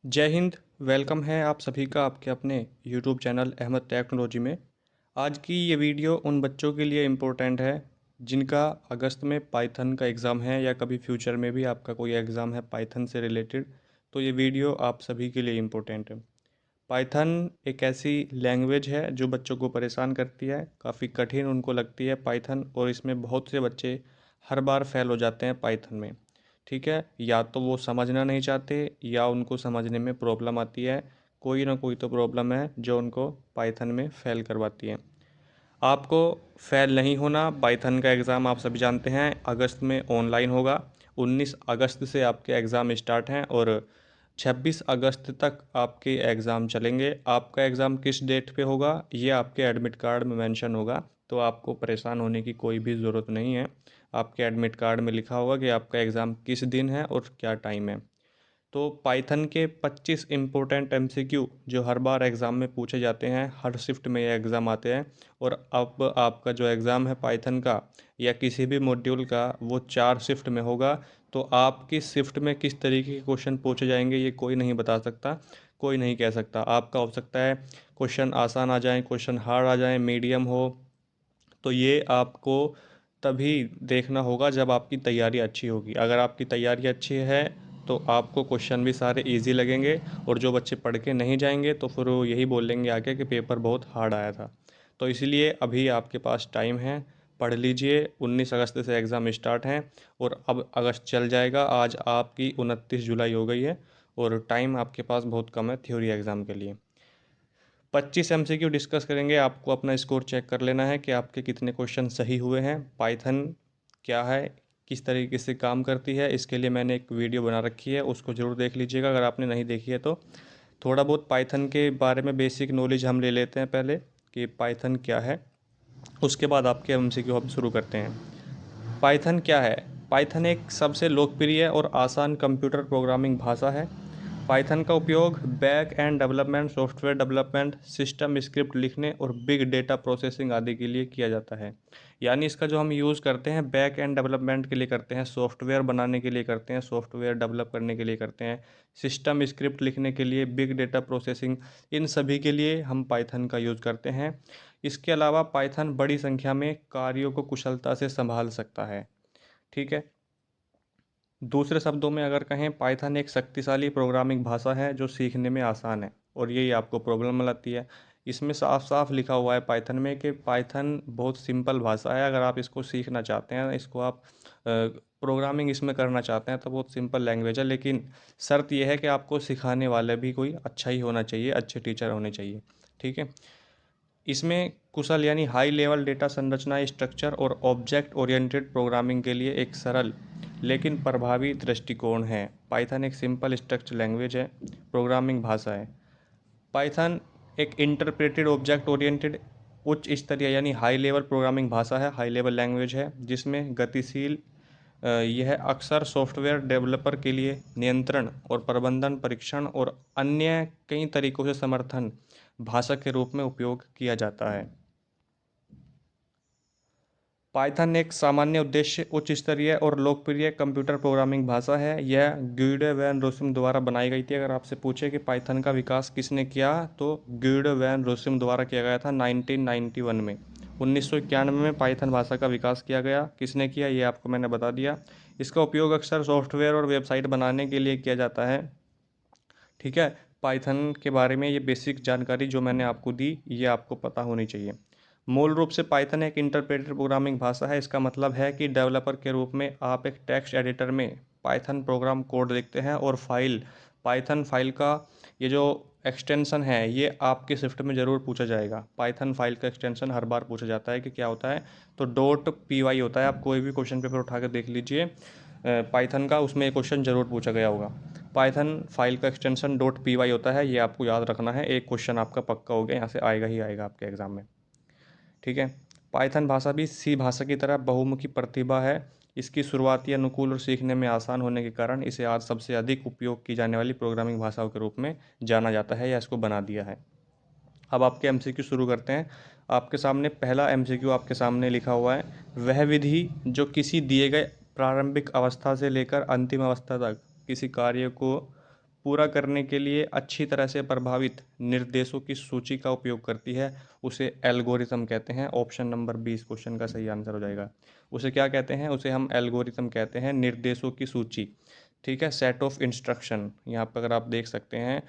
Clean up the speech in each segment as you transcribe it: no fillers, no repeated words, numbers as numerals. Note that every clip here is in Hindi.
जय हिंद। वेलकम है आप सभी का आपके अपने यूट्यूब चैनल अहमद टेक्नोलॉजी में। आज की ये वीडियो उन बच्चों के लिए इम्पोर्टेंट है जिनका अगस्त में पाइथन का एग्ज़ाम है या कभी फ्यूचर में भी आपका कोई एग्ज़ाम है पाइथन से रिलेटेड। तो ये वीडियो आप सभी के लिए इम्पोर्टेंट है। पाइथन एक ऐसी लैंग्वेज है जो बच्चों को परेशान करती है, काफ़ी कठिन उनको लगती है पाइथन, और इसमें बहुत से बच्चे हर बार फेल हो जाते हैं पाइथन में। ठीक है, या तो वो समझना नहीं चाहते या उनको समझने में प्रॉब्लम आती है। कोई ना कोई तो प्रॉब्लम है जो उनको पाइथन में फेल करवाती है। आपको फेल नहीं होना। पाइथन का एग्ज़ाम आप सभी जानते हैं अगस्त में ऑनलाइन होगा। 19 अगस्त से आपके एग्ज़ाम स्टार्ट हैं और 26 अगस्त तक आपके एग्ज़ाम चलेंगे। आपका एग्ज़ाम किस डेट पे होगा ये आपके एडमिट कार्ड में मेंशन होगा, तो आपको परेशान होने की कोई भी ज़रूरत नहीं है। आपके एडमिट कार्ड में लिखा होगा कि आपका एग्ज़ाम किस दिन है और क्या टाइम है। तो पाइथन के 25 इम्पोर्टेंट एमसीक्यू जो हर बार एग्ज़ाम में पूछे जाते हैं, हर शिफ्ट में ये एग्ज़ाम आते हैं। और अब आपका जो एग्ज़ाम है पाइथन का या किसी भी मॉड्यूल का वो 4 शिफ्ट में होगा। तो आपकी शिफ्ट में किस तरीके के क्वेश्चन पूछे जाएंगे ये कोई नहीं बता सकता, कोई नहीं कह सकता। आपका हो सकता है क्वेश्चन आसान आ जाए, क्वेश्चन हार्ड आ जाए, मीडियम हो। तो ये आपको तभी देखना होगा जब आपकी तैयारी अच्छी होगी। अगर आपकी तैयारी अच्छी है तो आपको क्वेश्चन भी सारे इजी लगेंगे, और जो बच्चे पढ़ के नहीं जाएंगे तो फिर वो यही बोलेंगे आके कि पेपर बहुत हार्ड आया था। तो इसलिए अभी आपके पास टाइम है, पढ़ लीजिए। 19 अगस्त से एग्ज़ाम स्टार्ट हैं और अब अगस्त चल जाएगा। आज आपकी 29 जुलाई हो गई है और टाइम आपके पास बहुत कम है थ्योरी एग्ज़ाम के लिए। 25 एमसीक्यू डिस्कस करेंगे। आपको अपना स्कोर चेक कर लेना है कि आपके कितने क्वेश्चन सही हुए हैं। पाइथन क्या है, किस तरीके से काम करती है, इसके लिए मैंने एक वीडियो बना रखी है, उसको ज़रूर देख लीजिएगा अगर आपने नहीं देखी है तो। थोड़ा बहुत पाइथन के बारे में बेसिक नॉलेज हम ले लेते हैं पहले कि पाइथन क्या है, उसके बाद आपके एमसीक्यू हम शुरू करते हैं। पाइथन क्या है? पाइथन एक सबसे लोकप्रिय और आसान कंप्यूटर प्रोग्रामिंग भाषा है। पाइथन का उपयोग back and development, software development, system script लिखने और बिग डेटा प्रोसेसिंग आदि के लिए किया जाता है। यानी इसका जो हम यूज़ करते हैं बैक एंड डेवलपमेंट के लिए करते हैं, सॉफ्टवेयर बनाने के लिए करते हैं, सॉफ्टवेयर डेवलप करने के लिए करते हैं, सिस्टम स्क्रिप्ट लिखने के लिए, बिग डेटा प्रोसेसिंग, इन सभी के लिए हम पाइथन का यूज़ करते हैं। इसके अलावा पाइथन बड़ी संख्या में कार्यों को कुशलता से संभाल सकता है। ठीक है। दूसरे शब्दों में अगर कहें, पाइथन एक शक्तिशाली प्रोग्रामिंग भाषा है जो सीखने में आसान है, और यही आपको प्रॉब्लम लाती है। इसमें साफ साफ लिखा हुआ है पाइथन में कि पाइथन बहुत सिंपल भाषा है। अगर आप इसको सीखना चाहते हैं, इसको आप प्रोग्रामिंग इसमें करना चाहते हैं तो बहुत सिंपल लैंग्वेज है, लेकिन शर्त यह है कि आपको सिखाने वाले भी कोई अच्छा ही होना चाहिए, अच्छे टीचर होने चाहिए। ठीक है। इसमें कुशल यानी हाई लेवल डेटा संरचना, स्ट्रक्चर और ऑब्जेक्ट ओरिएंटेड प्रोग्रामिंग के लिए एक सरल लेकिन प्रभावी दृष्टिकोण है। पाइथन एक सिंपल स्ट्रक्चर लैंग्वेज है, प्रोग्रामिंग भाषा है। पाइथन एक इंटरप्रेटेड ऑब्जेक्ट ओरिएंटेड उच्च स्तरीय यानी हाई लेवल प्रोग्रामिंग भाषा है, हाई लेवल लैंग्वेज है, जिसमें गतिशील यह अक्सर सॉफ्टवेयर डेवलपर के लिए नियंत्रण और प्रबंधन, परीक्षण और अन्य कई तरीकों से समर्थन भाषा के रूप में उपयोग किया जाता है। पाइथन एक सामान्य उद्देश्य, उच्च स्तरीय और लोकप्रिय कंप्यूटर प्रोग्रामिंग भाषा है। यह गुइडो वैन रोसम द्वारा बनाई गई थी। अगर आपसे पूछे कि पाइथन का विकास किसने किया, तो गुइडो वैन रोसम द्वारा किया गया था 1991 में। 1991 में पाइथन भाषा का विकास किया गया। किसने किया ये आपको मैंने बता दिया। इसका उपयोग अक्सर सॉफ्टवेयर और वेबसाइट बनाने के लिए किया जाता है। ठीक है। पाइथन के बारे में ये बेसिक जानकारी जो मैंने आपको दी ये आपको पता होनी चाहिए। मूल रूप से पाइथन एक इंटरप्रेटेड प्रोग्रामिंग भाषा है। इसका मतलब है कि डेवलपर के रूप में आप एक टेक्स्ट एडिटर में पाइथन प्रोग्राम कोड लिखते हैं और पाइथन फाइल का ये जो एक्सटेंशन है ये आपके शिफ्ट में ज़रूर पूछा जाएगा। पाइथन फाइल का एक्सटेंशन हर बार पूछा जाता है कि क्या होता है, तो .py होता है। आप कोई भी क्वेश्चन पेपर उठा कर देख लीजिए पाइथन का, उसमें एक क्वेश्चन ज़रूर पूछा गया होगा। पाइथन फाइल का एक्सटेंशन .py होता है, ये आपको याद रखना है। एक क्वेश्चन आपका पक्का हो गया, यहाँ से आएगा ही आएगा आपके एग्ज़ाम में। ठीक है। पाइथन भाषा भी सी भाषा की तरह बहुमुखी प्रतिभा है। इसकी शुरुआती अनुकूल और सीखने में आसान होने के कारण इसे आज सबसे अधिक उपयोग की जाने वाली प्रोग्रामिंग भाषाओं के रूप में जाना जाता है या इसको बना दिया है। अब आपके एमसीक्यू शुरू करते हैं। आपके सामने पहला एमसीक्यू आपके सामने लिखा हुआ है, वह विधि जो किसी दिए गए प्रारंभिक अवस्था से लेकर अंतिम अवस्था तक किसी कार्य को पूरा करने के लिए अच्छी तरह से प्रभावित निर्देशों की सूची का उपयोग करती है, उसे एल्गोरिथम कहते हैं। ऑप्शन नंबर 20 क्वेश्चन का सही आंसर हो जाएगा। उसे क्या कहते हैं? उसे हम एल्गोरिथम कहते हैं, निर्देशों की सूची। ठीक है, सेट ऑफ इंस्ट्रक्शन, यहाँ पर अगर आप देख सकते हैं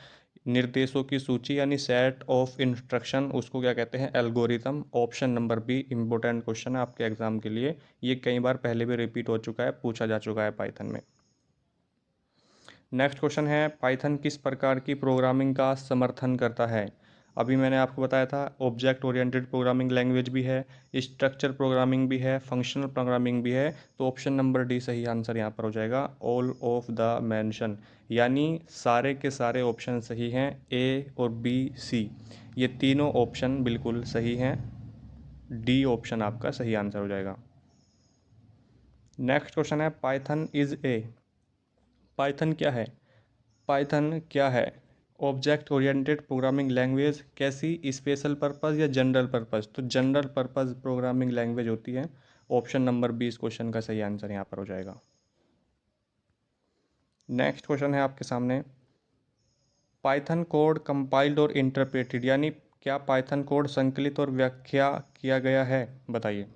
निर्देशों की सूची यानी सेट ऑफ इंस्ट्रक्शन, उसको क्या कहते हैं? Algorithm. Option number be important question है आपके एग्जाम के लिए, ये कई बार पहले भी रिपीट हो चुका है, पूछा जा चुका है पाइथन में। नेक्स्ट क्वेश्चन है, पाइथन किस प्रकार की प्रोग्रामिंग का समर्थन करता है? अभी मैंने आपको बताया था ऑब्जेक्ट ओरिएंटेड प्रोग्रामिंग लैंग्वेज भी है, स्ट्रक्चर प्रोग्रामिंग भी है, फंक्शनल प्रोग्रामिंग भी है। तो ऑप्शन नंबर डी सही आंसर यहाँ पर हो जाएगा, ऑल ऑफ द मेंशन, यानी सारे के सारे ऑप्शन सही हैं, ए और बी सी ये तीनों ऑप्शन बिल्कुल सही हैं। डी ऑप्शन आपका सही आंसर हो जाएगा। नेक्स्ट क्वेश्चन है, पाइथन इज ए, पाइथन क्या है? पाइथन क्या है? ऑब्जेक्ट ओरिएंटेड प्रोग्रामिंग लैंग्वेज, कैसी? स्पेशल पर्पस या जनरल पर्पस? तो जनरल पर्पस प्रोग्रामिंग लैंग्वेज होती है। ऑप्शन नंबर 20 क्वेश्चन का सही आंसर यहाँ पर हो जाएगा। नेक्स्ट क्वेश्चन है आपके सामने, पाइथन कोड कंपाइल्ड और इंटरप्रेटेड, यानी क्या पाइथन कोड संकलित और व्याख्या किया गया है? बताइए।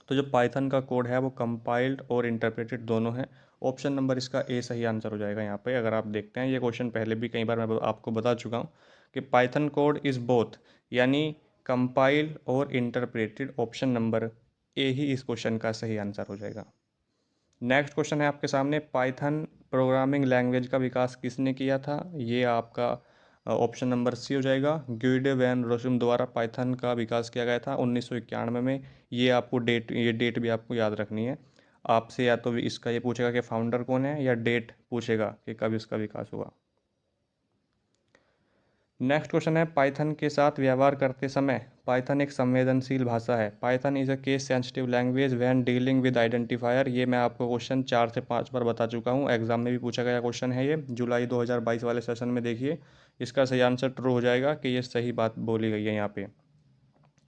तो जो पाइथन का कोड है वो कंपाइल्ड और इंटरप्रेटेड दोनों है। ऑप्शन नंबर इसका ए सही आंसर हो जाएगा। यहाँ पे अगर आप देखते हैं ये क्वेश्चन पहले भी कई बार मैं आपको बता चुका हूँ कि पाइथन कोड इज़ बोथ, यानी कंपाइल्ड और इंटरप्रेटेड। ऑप्शन नंबर ए ही इस क्वेश्चन का सही आंसर हो जाएगा। नेक्स्ट क्वेश्चन है आपके सामने, पाइथन प्रोग्रामिंग लैंग्वेज का विकास किसने किया था? ये आपका ऑप्शन नंबर सी हो जाएगा, ग्युइडे वैन रोसुम द्वारा पाइथन का विकास किया गया था 1991 में। ये आपको डेट भी आपको याद रखनी है। आपसे या तो इसका ये पूछेगा कि फाउंडर कौन है, या डेट पूछेगा कि कब इसका विकास हुआ। नेक्स्ट क्वेश्चन है, पाइथन के साथ व्यवहार करते समय पाइथन एक संवेदनशील भाषा है। Python is a case sensitive language when dealing with identifier. ये मैं आपको क्वेश्चन 4 से 5 बार बता चुका हूँ, एग्जाम में भी पूछा गया क्वेश्चन है ये, जुलाई 2022 वाले सेशन में। देखिए इसका सही आंसर ट्रू हो जाएगा कि ये सही बात बोली गई है यहाँ पे।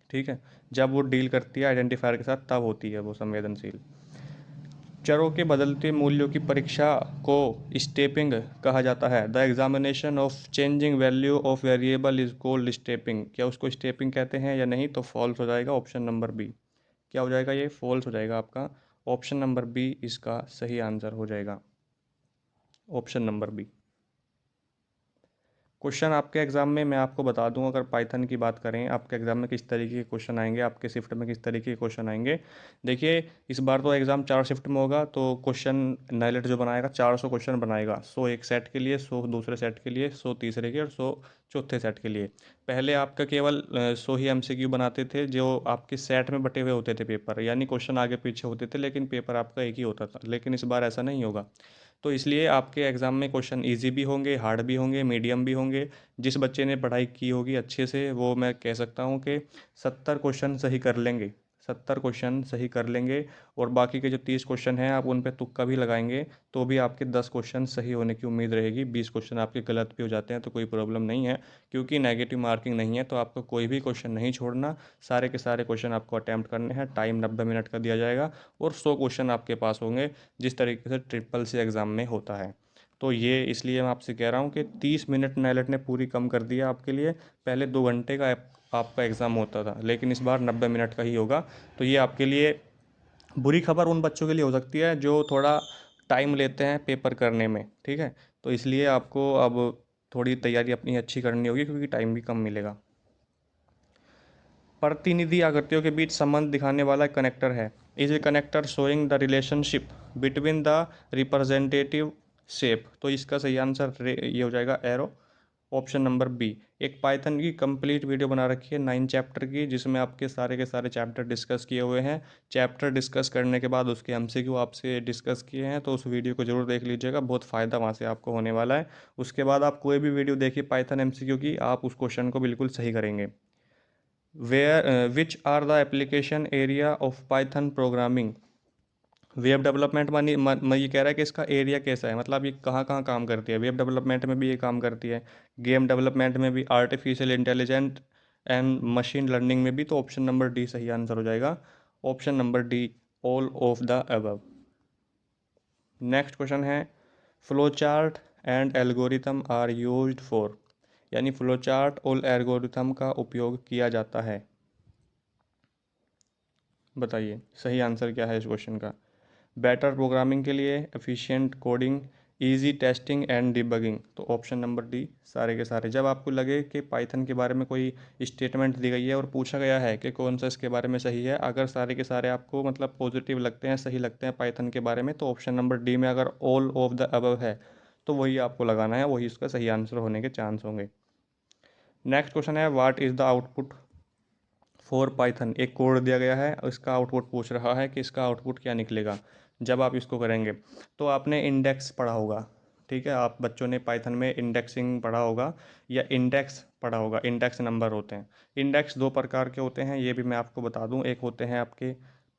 ठीक है, जब वो डील करती है आइडेंटिफायर के साथ तब होती है वो संवेदनशील। चरों के बदलते मूल्यों की परीक्षा को स्टेपिंग कहा जाता है। The examination of changing value of variable is called stepping. क्या उसको स्टेपिंग कहते हैं या नहीं? तो फॉल्स हो जाएगा, ऑप्शन नंबर बी। क्या हो जाएगा? ये फॉल्स हो जाएगा आपका। ऑप्शन नंबर बी इसका सही आंसर हो जाएगा, ऑप्शन नंबर बी। क्वेश्चन आपके एग्ज़ाम में मैं आपको बता दूं, अगर पाइथन की बात करें आपके एग्ज़ाम में किस तरीके के क्वेश्चन आएंगे, आपके शिफ्ट में किस तरीके के क्वेश्चन आएंगे। देखिए इस बार तो एग्ज़ाम 4 शिफ्ट में होगा, तो क्वेश्चन नाइलेट जो बनाएगा 400 क्वेश्चन बनाएगा, 100 एक सेट के लिए, 100 दूसरे सेट के लिए, 100 तीसरे के और 100 चौथे सेट के लिए। पहले आपका केवल 100 ही MCQ बनाते थे जो आपके सेट में बटे हुए होते थे पेपर, यानी क्वेश्चन आगे पीछे होते थे लेकिन पेपर आपका एक ही होता था। लेकिन इस बार ऐसा नहीं होगा, तो इसलिए आपके एग्ज़ाम में क्वेश्चन इजी भी होंगे, हार्ड भी होंगे, मीडियम भी होंगे। जिस बच्चे ने पढ़ाई की होगी अच्छे से वो मैं कह सकता हूँ कि 70 क्वेश्चन सही कर लेंगे, 70 क्वेश्चन सही कर लेंगे। और बाकी के जो 30 क्वेश्चन हैं आप उन पे तुक्का भी लगाएंगे तो भी आपके 10 क्वेश्चन सही होने की उम्मीद रहेगी। 20 क्वेश्चन आपके गलत भी हो जाते हैं तो कोई प्रॉब्लम नहीं है, क्योंकि नेगेटिव मार्किंग नहीं है, तो आपको कोई भी क्वेश्चन नहीं छोड़ना। सारे के सारे क्वेश्चन आपको अटैम्प्ट करने हैं। टाइम 90 मिनट का दिया जाएगा और 100 क्वेश्चन आपके पास होंगे, जिस तरीके से ट्रिपल सी एग्ज़ाम में होता है। तो ये इसलिए मैं आपसे कह रहा हूँ कि 30 मिनट नाइलेट ने पूरी कम कर दिया आपके लिए। पहले 2 घंटे का आपका एग्ज़ाम होता था, लेकिन इस बार 90 मिनट का ही होगा। तो ये आपके लिए बुरी खबर उन बच्चों के लिए हो सकती है जो थोड़ा टाइम लेते हैं पेपर करने में। ठीक है, तो इसलिए आपको अब थोड़ी तैयारी अपनी अच्छी करनी होगी क्योंकि टाइम भी कम मिलेगा। प्रतिनिधि आकृतियों के बीच संबंध दिखाने वाला कनेक्टर है। Is a connector showing the relationship between the representative shape. तो इसका सही आंसर ये हो जाएगा एरो, ऑप्शन नंबर बी। एक पाइथन की कंप्लीट वीडियो बना रखी है 9 चैप्टर की, जिसमें आपके सारे के सारे चैप्टर डिस्कस किए हुए हैं। चैप्टर डिस्कस करने के बाद उसके MCQ आपसे डिस्कस किए हैं, तो उस वीडियो को जरूर देख लीजिएगा, बहुत फ़ायदा वहाँ से आपको होने वाला है। उसके बाद आप कोई भी वीडियो देखिए पाइथन MCQ की, आप उस क्वेश्चन को बिल्कुल सही करेंगे। Which are the application area of Python programming. Web development मैं ये कह रहा है कि इसका एरिया कैसा है, मतलब ये कहाँ कहाँ काम करती है। वेब डेवलपमेंट में भी ये काम करती है, गेम डेवलपमेंट में भी, artificial intelligent and machine learning में भी। तो ऑप्शन नंबर डी सही आंसर हो जाएगा, option number D, all of the above. Next question है, flow chart and algorithm are used for, यानी फ्लो चार्ट और एल्गोरिथम का उपयोग किया जाता है। बताइए सही आंसर क्या है इस क्वेश्चन का। बेटर प्रोग्रामिंग के लिए, efficient coding, easy testing and debugging. तो ऑप्शन नंबर डी सारे के सारे। जब आपको लगे कि पाइथन के बारे में कोई स्टेटमेंट दी गई है और पूछा गया है कि कौन सा इसके बारे में सही है, अगर सारे के सारे आपको मतलब पॉजिटिव लगते हैं, सही लगते हैं पाइथन के बारे में, तो ऑप्शन नंबर डी में अगर ऑल ऑफ द अबव है तो वही आपको लगाना है, वही इसका सही आंसर होने के चांस होंगे। नेक्स्ट क्वेश्चन है, what is the output for Python. एक कोड दिया गया है, इसका आउटपुट पूछ रहा है कि इसका आउटपुट क्या निकलेगा। जब आप इसको करेंगे तो आपने इंडेक्स पढ़ा होगा, ठीक है, आप बच्चों ने पाइथन में इंडेक्सिंग पढ़ा होगा या इंडेक्स पढ़ा होगा। इंडेक्स नंबर होते हैं। इंडेक्स दो प्रकार के होते हैं, ये भी मैं आपको बता दूं। एक होते हैं आपके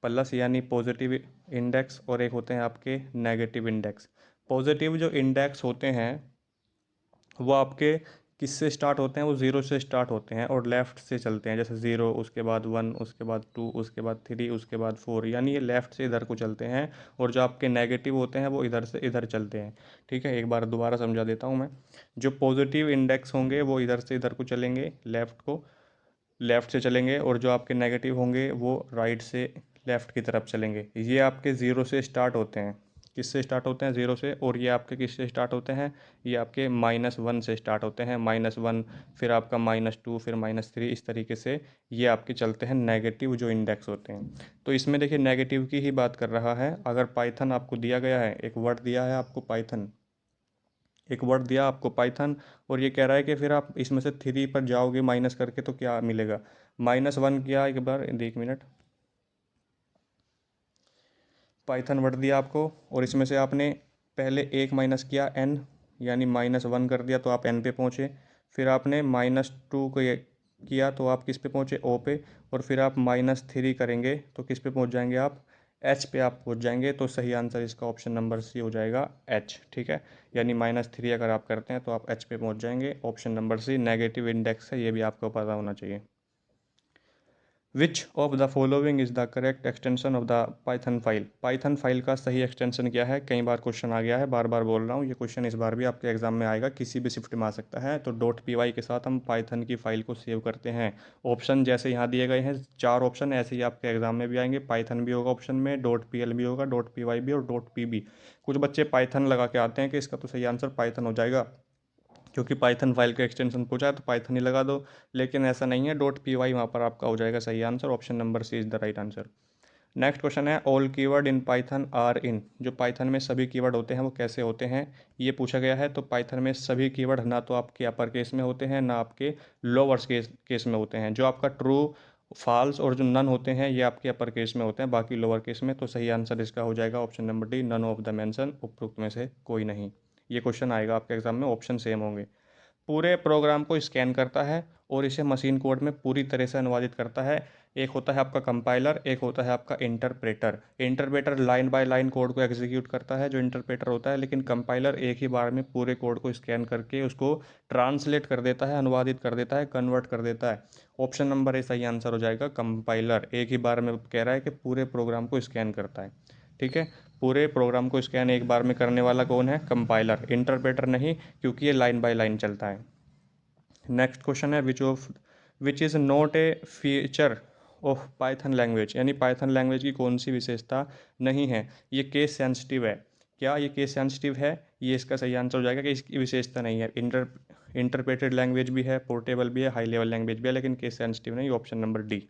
प्लस यानी पॉजिटिव इंडेक्स, और एक होते हैं आपके नेगेटिव इंडेक्स। पॉजिटिव जो इंडेक्स होते हैं वो आपके किससे स्टार्ट होते हैं, वो ज़ीरो से स्टार्ट होते हैं और लेफ़्ट से चलते हैं। जैसे ज़ीरो, उसके बाद वन, उसके बाद टू, उसके बाद थ्री, उसके बाद फोर, यानी ये लेफ़्ट से इधर को चलते हैं। और जो आपके नेगेटिव होते हैं वो इधर से इधर चलते हैं। ठीक है, एक बार दोबारा समझा देता हूँ मैं। जो पॉजिटिव इंडेक्स होंगे वो इधर से इधर को चलेंगे, लेफ़्ट से चलेंगे, और जो आपके नेगेटिव होंगे वो राइट से लेफ़्ट की तरफ चलेंगे। ये आपके ज़ीरो से स्टार्ट होते हैं। किससे स्टार्ट होते हैं, ज़ीरो से। और ये आपके किससे स्टार्ट होते हैं, ये आपके -1 से स्टार्ट होते हैं। -1, फिर आपका -2, फिर -3, इस तरीके से ये आपके चलते हैं नेगेटिव जो इंडेक्स होते हैं। तो इसमें देखिए नेगेटिव की ही बात कर रहा है। अगर पाइथन आपको दिया गया है, एक वर्ड दिया है आपको पाइथन, एक वर्ड दिया आपको पाइथन, और ये कह रहा है कि फिर आप इसमें से 3 पर जाओगे माइनस करके तो क्या मिलेगा। -1 किया, एक बार 1 मिनट, पाइथन वर्ड दिया आपको और इसमें से आपने पहले एक माइनस किया n, यानी -1 कर दिया तो आप n पे पहुँचे। फिर आपने -2 को ये किया तो आप किस पे पहुँचे, o पे। और फिर आप -3 करेंगे तो किस पे पहुँच जाएंगे, आप h पे आप पहुँच जाएंगे। तो सही आंसर इसका ऑप्शन नंबर सी हो जाएगा, h। ठीक है, यानी -3 अगर आप करते हैं तो आप h पे पहुँच जाएंगे। Option number C negative index है, ये भी आपको पता होना चाहिए। Which of the following is the correct extension of the Python file. Python file का सही एक्सटेंशन क्या है, कई बार क्वेश्चन आ गया है, बार बार बोल रहा हूँ, ये क्वेश्चन इस बार भी आपके एग्जाम में आएगा, किसी भी शिफ्ट में आ सकता है। तो .py के साथ हम पाइथन की फ़ाइल को सेव करते हैं। ऑप्शन जैसे यहाँ दिए गए हैं 4 ऑप्शन, ऐसे ही आपके एग्जाम में भी आएंगे। पाइथन भी होगा ऑप्शन में, .pl भी होगा, .py भी और .pb। कुछ बच्चे पाइथन लगा के आते हैं कि इसका तो सही आंसर पाइथन हो जाएगा, क्योंकि पाइथन फाइल का एक्सटेंशन पूछा है तो पाइथन ही लगा दो। लेकिन ऐसा नहीं है, .py वहाँ पर आपका हो जाएगा सही answer. Option number C is the right answer. Next question है, all keyword in Python are in. जो पाइथन में सभी कीवर्ड होते हैं वो कैसे होते हैं, ये पूछा गया है। तो पाइथन में सभी कीवर्ड ना तो आपके अपर केस में होते हैं, ना आपके लोअर केस में होते हैं। जो आपका ट्रू, फॉल्स और जो नन होते हैं ये आपके अपर केस में होते हैं, बाकी लोअर केस में। तो सही आंसर इसका हो जाएगा option number D, none of the mention, उपरोक्त में से कोई नहीं। ये क्वेश्चन आएगा आपके एग्जाम में, ऑप्शन सेम होंगे। पूरे प्रोग्राम को स्कैन करता है और इसे मशीन कोड में पूरी तरह से अनुवादित करता है। एक होता है आपका कंपाइलर, एक होता है आपका interpreter. Interpreter line by line code को एग्जीक्यूट करता है, जो इंटरप्रेटर होता है, लेकिन कंपाइलर एक ही बार में पूरे कोड को स्कैन करके उसको ट्रांसलेट कर देता है, अनुवादित कर देता है, कन्वर्ट कर देता है। ऑप्शन नंबर ए सही आंसर हो जाएगा, कंपाइलर एक ही बार में कह रहा है कि पूरे प्रोग्राम को स्कैन करता है। ठीक है, पूरे प्रोग्राम को स्कैन एक बार में करने वाला कौन है, कंपाइलर, इंटरप्रेटर नहीं, क्योंकि ये लाइन बाय लाइन चलता है। नेक्स्ट क्वेश्चन है, which is not a feature of Python language, यानी पाइथन लैंग्वेज की कौन सी विशेषता नहीं है। ये केस सेंसिटिव है। क्या ये केस सेंसिटिव है, ये इसका सही आंसर हो जाएगा कि इसकी विशेषता नहीं है। इंटरप्रेटेड लैंग्वेज भी है, पोर्टेबल भी है, हाई लेवल लैंग्वेज भी है, लेकिन केस सेंसिटिव नहीं। Option number D.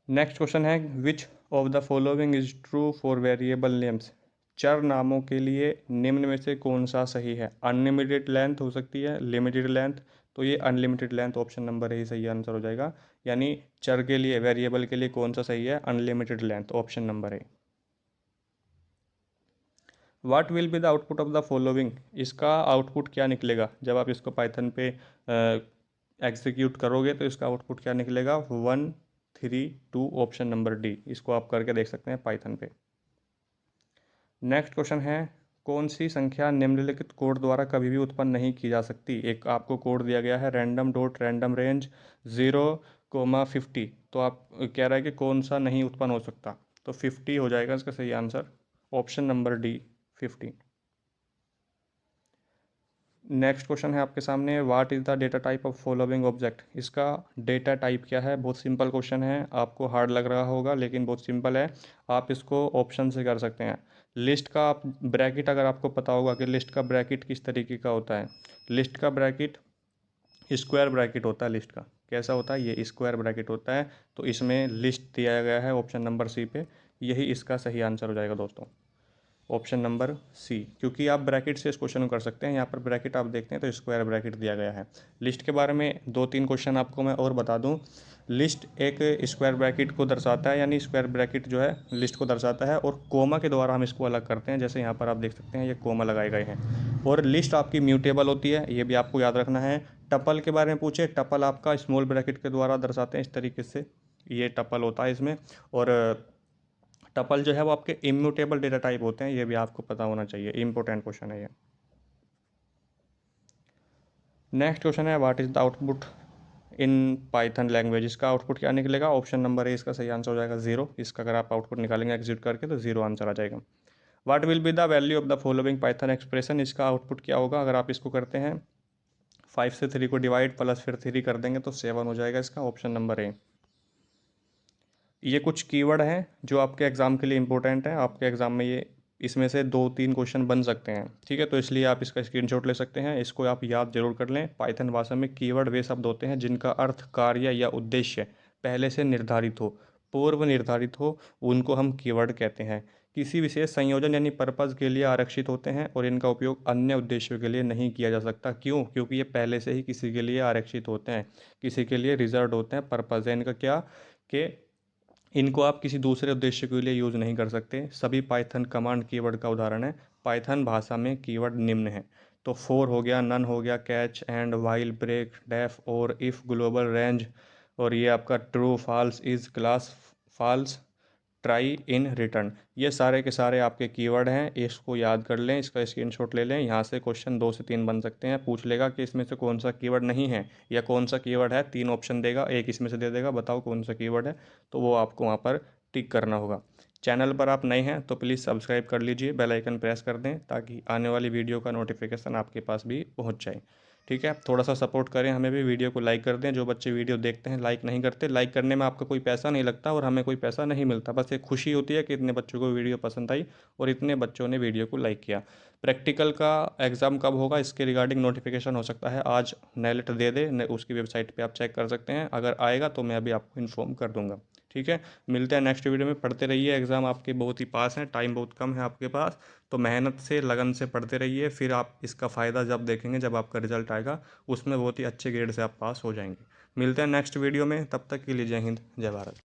Next question है, which of the following is true for variable names. चर नामों के लिए निम्न में से कौन सा सही है। अनलिमिटेड लेंथ हो सकती है, लिमिटेड लेंथ। तो ये unlimited length, option number A सही आंसर हो जाएगा। यानी चर के लिए, वेरिएबल के लिए कौन सा सही है, unlimited length, option number A. What will be the output of the following. इसका आउटपुट क्या निकलेगा जब आप इसको पाइथन पे एग्जीक्यूट करोगे, तो इसका आउटपुट क्या निकलेगा, 1 3 2, ऑप्शन नंबर डी। इसको आप करके देख सकते हैं पाइथन पे। नेक्स्ट क्वेश्चन है, कौन सी संख्या निम्नलिखित कोड द्वारा कभी भी उत्पन्न नहीं की जा सकती। एक आपको कोड दिया गया है, रैंडम डॉट रैंडम रेंज 0,50। तो आप कह रहा है कि कौन सा नहीं उत्पन्न हो सकता, तो 50 हो जाएगा इसका सही answer, option number D, 50। Next question है आपके सामने, what is the data type of following object. इसका डेटा टाइप क्या है। बहुत सिंपल क्वेश्चन है, आपको हार्ड लग रहा होगा लेकिन बहुत सिंपल है। आप इसको ऑप्शन से कर सकते हैं। लिस्ट का आप ब्रैकेट, अगर आपको पता होगा कि लिस्ट का ब्रैकेट किस तरीके का होता है। लिस्ट का ब्रैकेट स्क्वायर ब्रैकेट होता है। लिस्ट का कैसा होता है, ये स्क्वायर ब्रैकेट होता है। तो इसमें लिस्ट दिया गया है ऑप्शन नंबर सी पे, यही इसका सही आंसर हो जाएगा दोस्तों, ऑप्शन नंबर सी। क्योंकि आप ब्रैकेट से इस क्वेश्चन को कर सकते हैं। यहाँ पर ब्रैकेट आप देखते हैं तो स्क्वायर ब्रैकेट दिया गया है। लिस्ट के बारे में 2-3 क्वेश्चन आपको मैं और बता दूँ। लिस्ट एक स्क्वायर ब्रैकेट को दर्शाता है, यानी स्क्वायर ब्रैकेट जो है लिस्ट को दर्शाता है, और कोमा के द्वारा हम इसको अलग करते हैं। जैसे यहाँ पर आप देख सकते हैं ये कोमा लगाए गए हैं। और लिस्ट आपकी म्यूटेबल होती है, ये भी आपको याद रखना है। टपल के बारे में पूछे, टपल आपका स्मॉल ब्रैकेट के द्वारा दर्शाते हैं इस तरीके से, ये टपल होता है इसमें। और टपल जो है वो आपके इम्यूटेबल डेटा टाइप होते हैं, ये भी आपको पता होना चाहिए, इंपॉर्टेंट क्वेश्चन है ये। नेक्स्ट क्वेश्चन है, what is the output in Python language. इसका आउटपुट क्या निकलेगा, ऑप्शन नंबर ए इसका सही आंसर हो जाएगा 0। इसका अगर आप आउटपुट निकालेंगे एग्जीक्यूट करके तो 0 आंसर आ जाएगा। What will be the value of the following Python expression. इसका आउटपुट क्या होगा, अगर आप इसको करते हैं 5 से 3 को डिवाइड प्लस फिर 3 कर देंगे तो 7 हो जाएगा इसका, ऑप्शन नंबर ए। ये कुछ कीवर्ड हैं जो आपके एग्ज़ाम के लिए इंपॉर्टेंट है। आपके एग्ज़ाम में ये इसमें से 2-3 क्वेश्चन बन सकते हैं, ठीक है। तो इसलिए आप इसका स्क्रीनशॉट ले सकते हैं, इसको आप याद जरूर कर लें। पाइथन भाषा में कीवर्ड वे शब्द होते हैं जिनका अर्थ, कार्य या उद्देश्य पहले से निर्धारित हो, पूर्व निर्धारित हो, उनको हम कीवर्ड कहते हैं। किसी विशेष संयोजन यानी पर्पज़ के लिए आरक्षित होते हैं और इनका उपयोग अन्य उद्देश्यों के लिए नहीं किया जा सकता। क्यों, क्योंकि ये पहले से ही किसी के लिए आरक्षित होते हैं, किसी के लिए रिजर्व होते हैं। पर्पज़ है इनका क्या, कि इनको आप किसी दूसरे उद्देश्य के लिए यूज़ नहीं कर सकते। सभी पाइथन कमांड कीवर्ड का उदाहरण है। पाइथन भाषा में कीवर्ड निम्न है, तो फॉर हो गया, नन हो गया, catch and while, break, def और इफ़, ग्लोबल रेंज, और ये आपका true, false, is, class, false, try, in, return. ये सारे के सारे आपके कीवर्ड हैं, इसको याद कर लें, इसका स्क्रीनशॉट ले लें। यहाँ से क्वेश्चन 2 से 3 बन सकते हैं। पूछ लेगा कि इसमें से कौन सा कीवर्ड नहीं है या कौन सा कीवर्ड है, 3 ऑप्शन देगा, एक इसमें से दे देगा, बताओ कौन सा कीवर्ड है, तो वो आपको वहाँ पर टिक करना होगा। चैनल पर आप नए हैं तो प्लीज़ सब्सक्राइब कर लीजिए, बेल आइकन प्रेस कर दें ताकि आने वाली वीडियो का नोटिफिकेशन आपके पास भी पहुँच जाए, ठीक है। थोड़ा सा सपोर्ट करें हमें भी, वीडियो को लाइक कर दें। जो बच्चे वीडियो देखते हैं लाइक नहीं करते, लाइक करने में आपका कोई पैसा नहीं लगता और हमें कोई पैसा नहीं मिलता, बस एक खुशी होती है कि इतने बच्चों को वीडियो पसंद आई और इतने बच्चों ने वीडियो को लाइक किया। प्रैक्टिकल का एग्ज़ाम कब होगा इसके रिगार्डिंग नोटिफिकेशन हो सकता है आज नेलेट दे दे, उसकी वेबसाइट पर आप चेक कर सकते हैं। अगर आएगा तो मैं अभी आपको इन्फॉर्म कर दूँगा, ठीक है। मिलते हैं नेक्स्ट वीडियो में। पढ़ते रहिए, एग्ज़ाम आपके बहुत ही पास हैं, टाइम बहुत कम है आपके पास, तो मेहनत से, लगन से पढ़ते रहिए। फिर आप इसका फ़ायदा जब देखेंगे, जब आपका रिजल्ट आएगा, उसमें बहुत ही अच्छे ग्रेड से आप पास हो जाएंगे। मिलते हैं नेक्स्ट वीडियो में, तब तक के लिए जय हिंद, जय भारत।